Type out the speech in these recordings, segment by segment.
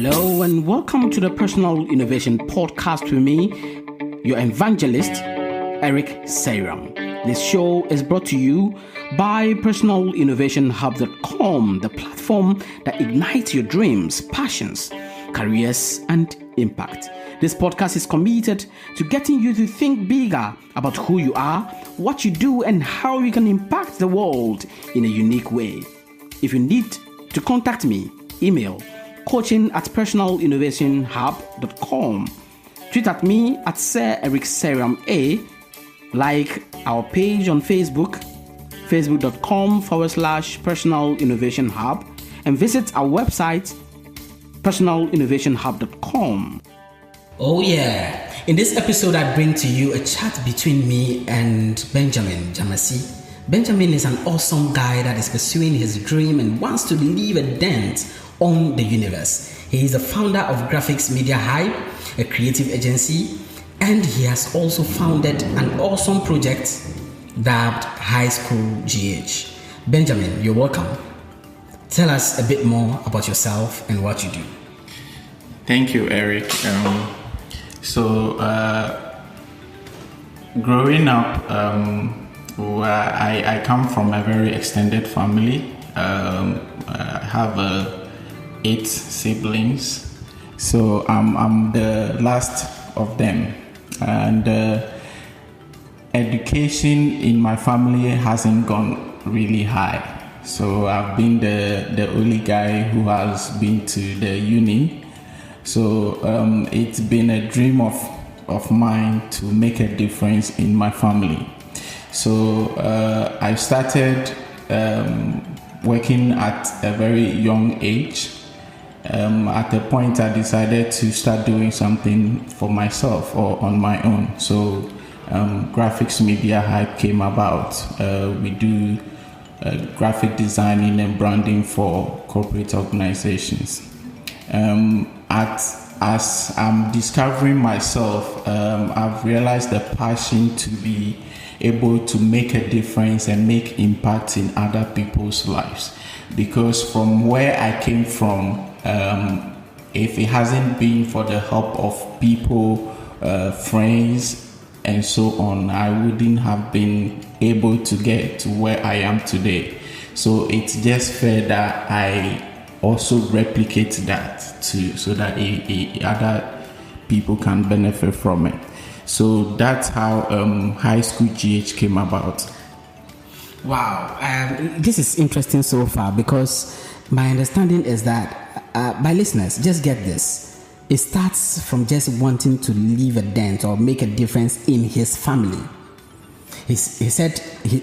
Hello and welcome to the Personal Innovation Podcast with me, your evangelist, Eric Seyram. This show is brought to you by personalinnovationhub.com, the platform that ignites your dreams, passions, careers, and impact. This podcast is committed to getting you to think bigger about who you are, what you do, and how you can impact the world in a unique way. If you need to contact me, email coaching@personalinnovationhub.com. Tweet at me at Sir Eric Seyram A. Like our page on Facebook, facebook.com/Personal Innovation Hub, and visit our website, personalinnovationhub.com. Oh yeah, in this episode I bring to you a chat between me and Benjamin Dzamesi. Benjamin is an awesome guy that is pursuing his dream and wants to leave a dent on the universe. He is the founder of Graphics Media Hype, a creative agency, and he has also founded an awesome project dubbed High School GH. Benjamin, you're welcome. Tell us a bit more about yourself and what you do. Thank you, Eric. Growing up, I come from a very extended family. I have 8 siblings, so I'm the last of them, and education in my family hasn't gone really high. So I've been the only guy who has been to the uni. So it's been a dream of mine to make a difference in my family. So I started working at a very young age. At the point I decided to start doing something for myself or on my own. So Graphics Media Hype came about. We do graphic designing and branding for corporate organizations. As I'm discovering myself, I've realized the passion to be able to make a difference and make impact in other people's lives. Because from where I came from, if it hasn't been for the help of people, friends, and so on, I wouldn't have been able to get to where I am today. So it's just fair that I also replicate that too, so that other people can benefit from it. So that's how High School GH came about. Wow, this is interesting so far, because my understanding is that, my listeners, just get this. It starts from just wanting to leave a dent or make a difference in his family. He said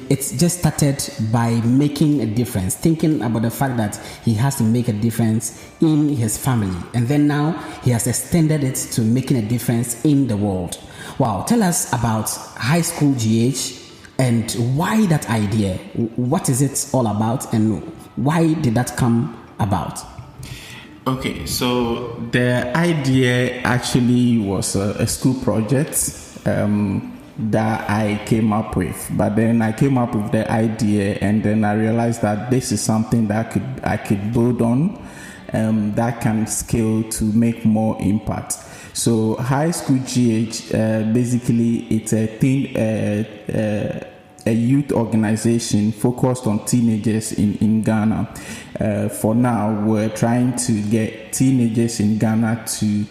it's just started by making a difference, thinking about the fact that he has to make a difference in his family. And then now he has extended it to making a difference in the world. Wow, tell us about High School GH and why that idea. What is it all about and why did that come about? Okay, so the idea actually was a school project that I came up with. But then I came up with the idea, and then I realized that this is something that I could build on, that can scale to make more impact. So High School GH, basically it's a youth organization focused on teenagers in Ghana. For now, we're trying to get teenagers in Ghana to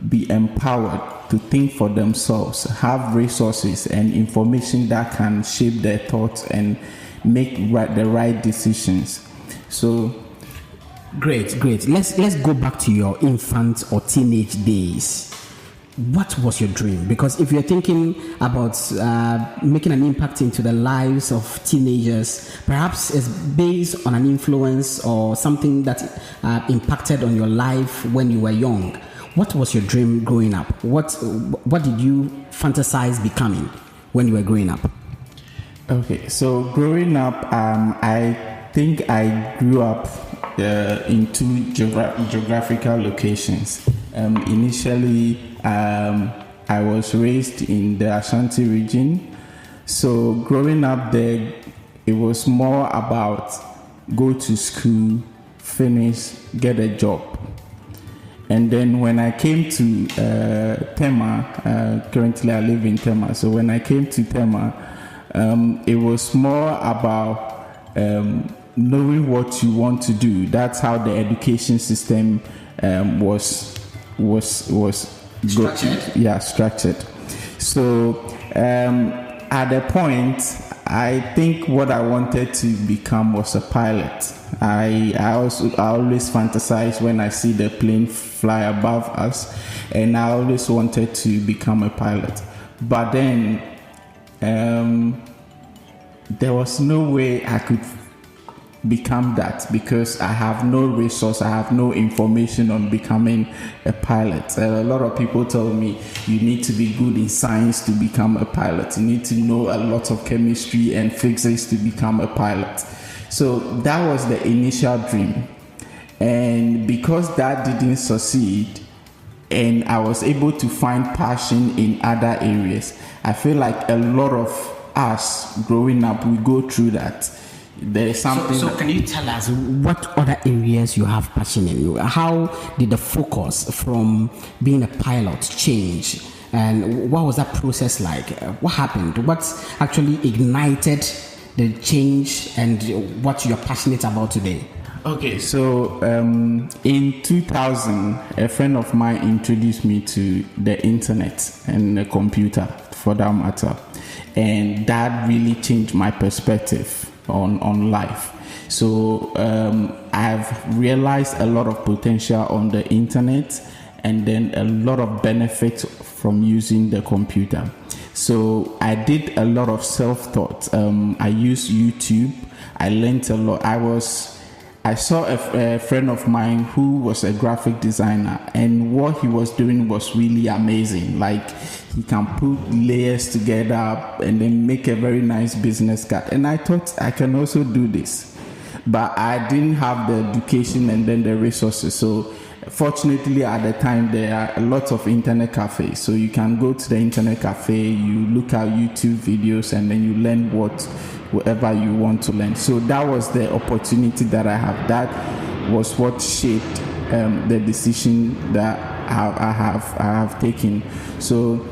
be empowered to think for themselves, have resources and information that can shape their thoughts and make the right decisions. So great. Let's go back to your infant or teenage days. What was your dream? Because if you're thinking about making an impact into the lives of teenagers, perhaps it's based on an influence or something that impacted on your life when you were young. What was your dream growing up? What did you fantasize becoming when you were growing up? Okay, so growing up, I think I grew up in 2 geographical locations. Initially, I was raised in the Ashanti region. So growing up there, it was more about go to school, finish, get a job. And then when I came to Tema, currently I live in Tema. So when I came to Tema, it was more about knowing what you want to do. That's how the education system was structured. So at a point, I think what I wanted to become was a pilot. I always fantasize when I see the plane fly above us, and I always wanted to become a pilot. But then there was no way I could become that because I have no resource, I have no information on becoming a pilot. A lot of people tell me you need to be good in science to become a pilot. You need to know a lot of chemistry and physics to become a pilot. So that was the initial dream. And because that didn't succeed and I was able to find passion in other areas, I feel like a lot of us growing up, we go through that. There is something. So can you tell us what other areas you have passion in? How did the focus from being a pilot change? And what was that process like? What happened? What actually ignited the change and what you're passionate about today? Okay, so in 2000, a friend of mine introduced me to the internet and the computer, for that matter. And that really changed my perspective on life. So I've realized a lot of potential on the internet and then a lot of benefits from using the computer. So I did a lot of self-taught. I used YouTube. I learned a lot. I saw a friend of mine who was a graphic designer, and what he was doing was really amazing. Like, he can put layers together and then make a very nice business card. And I thought I can also do this, but I didn't have the education and then the resources. So fortunately at the time there are a lot of internet cafes, so you can go to the internet cafe, you look at YouTube videos, and then you learn whatever you want to learn. So that was the opportunity that I have. That was what shaped the decision that I have taken. So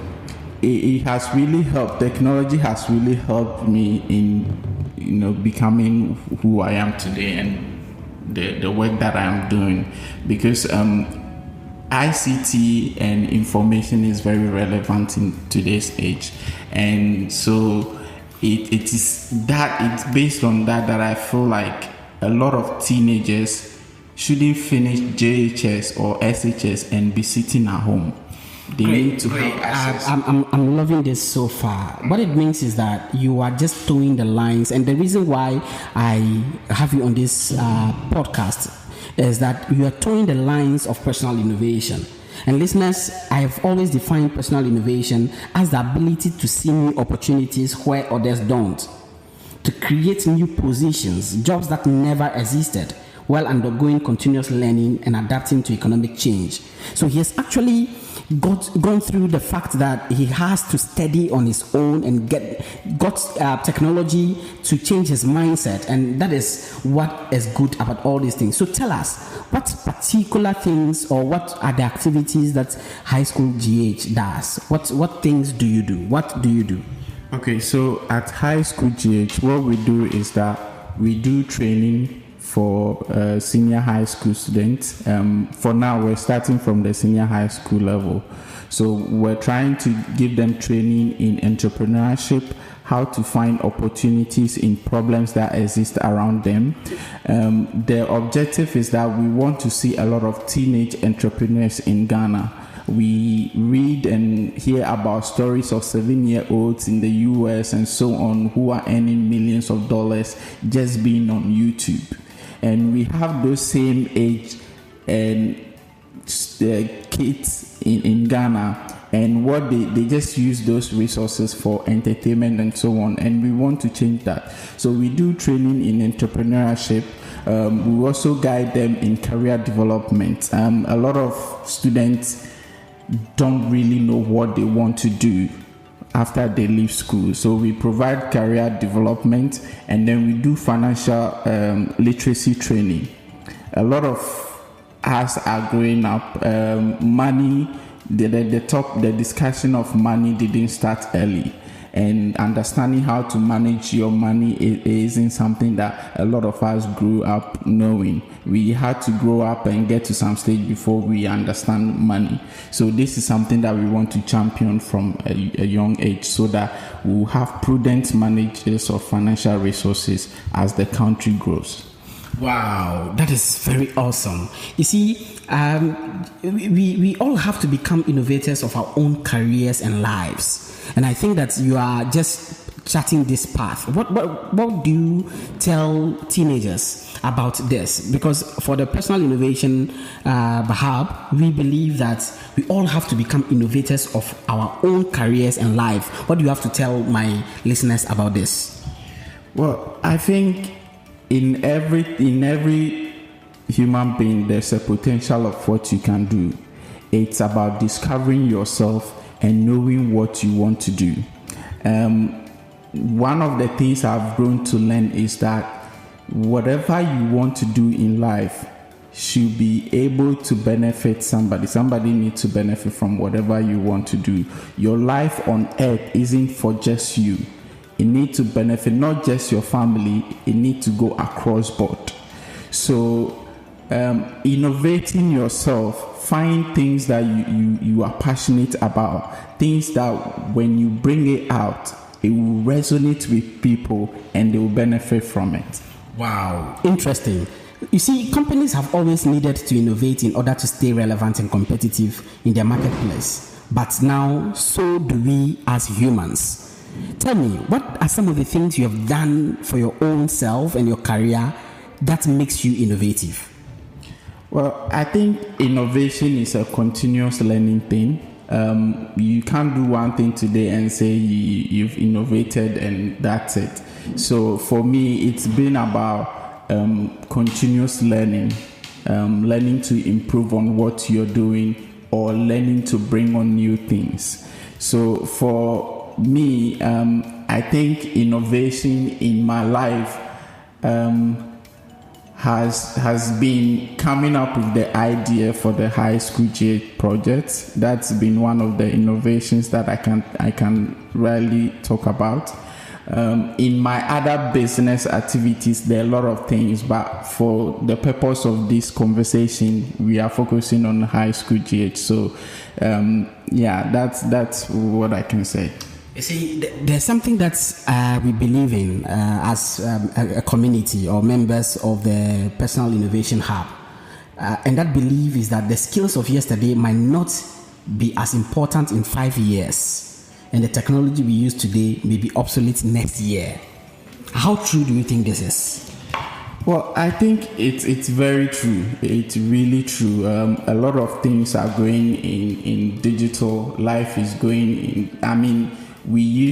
it has really helped. Technology has really helped me in becoming who I am today and the work that I am doing, because ICT and information is very relevant in today's age, and so it's based on that I feel like a lot of teenagers shouldn't finish JHS or SHS and be sitting at home. They need to have access. I'm loving this so far. What it means is that you are just towing the lines, and the reason why I have you on this podcast is that you are towing the lines of personal innovation. And listeners, I have always defined personal innovation as the ability to see new opportunities where others don't, to create new positions, jobs that never existed, while undergoing continuous learning and adapting to economic change. So he has actually gone through the fact that he has to study on his own and got technology to change his mindset, and that is what is good about all these things. So tell us, what particular things or what are the activities that High School GH does? What things do you do? What do you do? Okay, so at High School GH, what we do is that we do training for senior high school students. For now, we're starting from the senior high school level. So we're trying to give them training in entrepreneurship, how to find opportunities in problems that exist around them. The objective is that we want to see a lot of teenage entrepreneurs in Ghana. We read and hear about stories of 7-year-olds in the US and so on who are earning millions of dollars just being on YouTube. And we have those same age and kids in Ghana, and what they just use those resources for entertainment and so on, and we want to change that. So we do training in entrepreneurship. We also guide them in career development. A lot of students don't really know what they want to do after they leave school. So we provide career development, and then we do financial literacy training. A lot of us are growing up, money, the discussion of money didn't start early. And understanding how to manage your money isn't something that a lot of us grew up knowing. We had to grow up and get to some stage before we understand money. So this is something that we want to champion from a young age, so that we'll have prudent managers of financial resources as the country grows. Wow, that is very awesome. You see, we all have to become innovators of our own careers and lives. And I think that you are just charting this path. What do you tell teenagers about this? Because for the Personal Innovation Hub, we believe that we all have to become innovators of our own careers and life. What do you have to tell my listeners about this? Well, I think in every human being, there's a potential of what you can do. It's about discovering yourself and knowing what you want to do. One of the things I've grown to learn is that whatever you want to do in life should be able to benefit somebody. Somebody needs to benefit from whatever you want to do. Your life on earth isn't for just you. It needs to benefit not just your family, it needs to go across board. So innovating yourself, find things that you are passionate about, things that when you bring it out, it will resonate with people and they will benefit from it. Wow, interesting. You see, companies have always needed to innovate in order to stay relevant and competitive in their marketplace. But now, so do we as humans. Tell me, what are some of the things you have done for your own self and your career that makes you innovative? Well, I think innovation is a continuous learning thing. You can't do one thing today and say you've innovated and that's it. So for me, it's been about continuous learning, learning to improve on what you're doing or learning to bring on new things. So for me, I think innovation in my life has been coming up with the idea for the high school GH project. That's been one of the innovations that I can rarely talk about. In my other business activities, there are a lot of things, but for the purpose of this conversation, we are focusing on high school GH. So, that's what I can say. You see, there's something that we believe in as a community or members of the Personal Innovation Hub. And that belief is that the skills of yesterday might not be as important in 5 years. And the technology we use today may be obsolete next year. How true do you think this is? Well, I think it's very true. It's really true. A lot of things are going in digital. Life is going in. I mean, we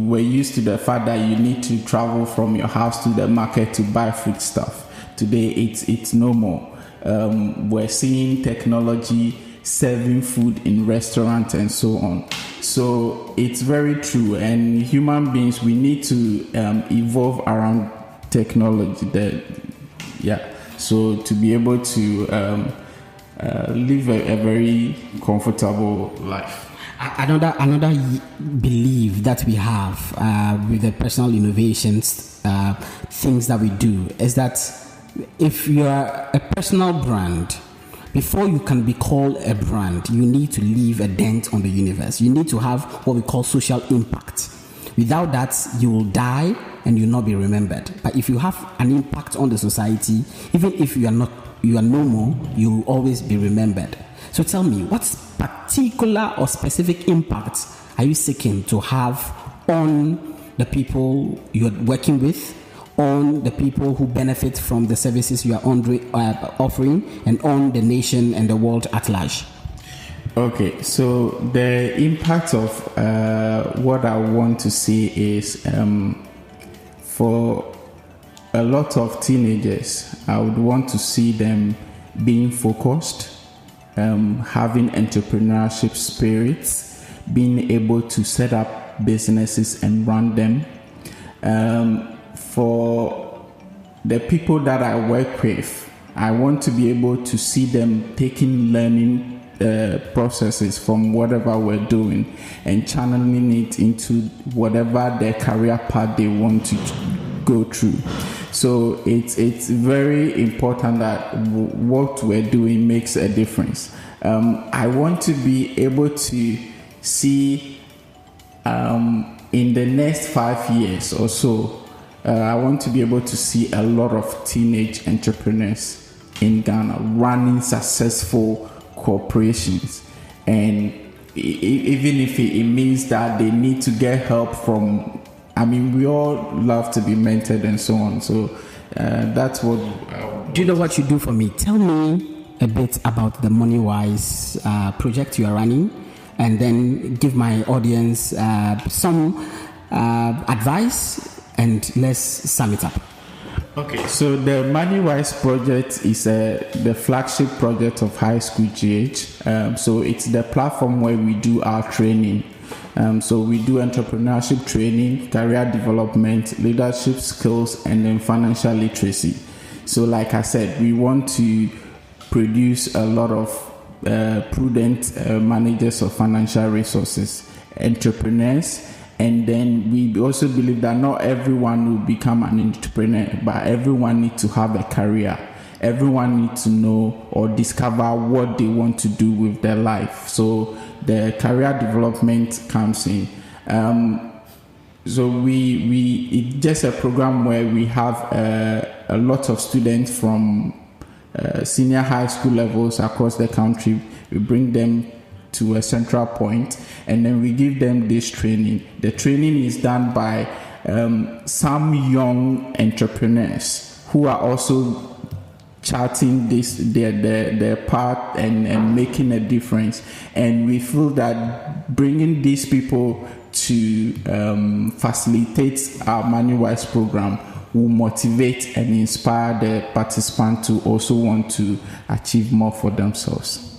were used to the fact that you need to travel from your house to the market to buy food stuff. Today, it's no more. We're seeing technology serving food in restaurants and so on. So it's very true. And human beings, we need to evolve around technology. So to be able to live a very comfortable life. Another belief that we have with the personal innovations, things that we do, is that if you are a personal brand, before you can be called a brand, you need to leave a dent on the universe. You need to have what we call social impact. Without that, you will die and you'll not be remembered. But if you have an impact on the society, even if you are no more, you will always be remembered. So tell me, what particular or specific impact are you seeking to have on the people you're working with, on the people who benefit from the services you are offering, and on the nation and the world at large? Okay, so the impact of what I want to see is for a lot of teenagers, I would want to see them being focused, having entrepreneurship spirits, being able to set up businesses and run them. For the people that I work with, I want to be able to see them taking learning processes from whatever we're doing and channeling it into whatever their career path they want to go through. So it's very important that what we're doing makes a difference. I want to be able to see in the next 5 years or so, I want to be able to see a lot of teenage entrepreneurs in Ghana running successful corporations, and even if it means that they need to get help from, we all love to be mentored and so on. So that's what. Do you know what you do for me? Tell me a bit about the Moneywise project you are running, and then give my audience some advice, and let's sum it up. Okay, so the Moneywise Project is the flagship project of High School GH. So it's the platform where we do our training. So we do entrepreneurship training, career development, leadership skills, and then financial literacy. So like I said, we want to produce a lot of prudent managers of financial resources, entrepreneurs. And then we also believe that not everyone will become an entrepreneur, but everyone needs to have a career. Everyone needs to know or discover what they want to do with their life. So the career development comes in. So it's just a program where we have a lot of students from senior high school levels across the country. We bring them to a central point, and then we give them this training. The training is done by some young entrepreneurs who are also charting their path and making a difference. And we feel that bringing these people to facilitate our Moneywise program will motivate and inspire the participants to also want to achieve more for themselves.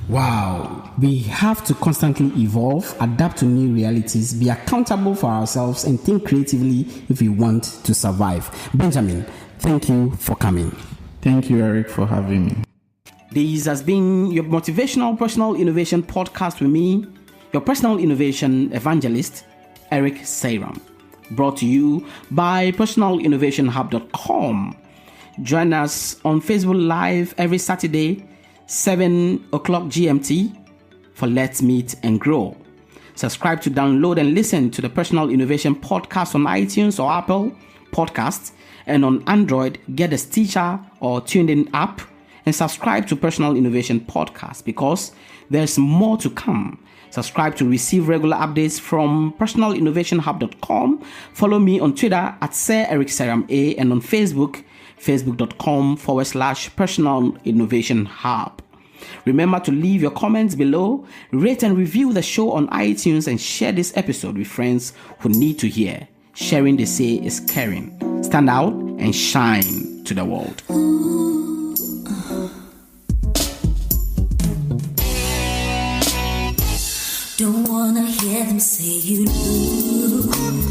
Wow, we have to constantly evolve, adapt to new realities, be accountable for ourselves, and think creatively if we want to survive. Benjamin, thank you for coming. Thank you, Eric, for having me. This has been your motivational personal innovation podcast with me, your personal innovation evangelist, Eric Seyram. Brought to you by personalinnovationhub.com. Join us on Facebook Live every Saturday, 7 o'clock GMT for Let's Meet and Grow. Subscribe to download and listen to the Personal Innovation Podcast on iTunes or Apple Podcasts, and on Android, get the Stitcher or TuneIn app and subscribe to Personal Innovation Podcast, because there's more to come. Subscribe to receive regular updates from personalinnovationhub.com. Follow me on Twitter at Sir Eric Seyram A, and on Facebook, facebook.com/Personal Innovation Hub. Remember to leave your comments below, rate and review the show on iTunes, and share this episode with friends who need to hear. Sharing, they say, is caring. Stand out and shine to the world. Don't wanna hear them say you lose.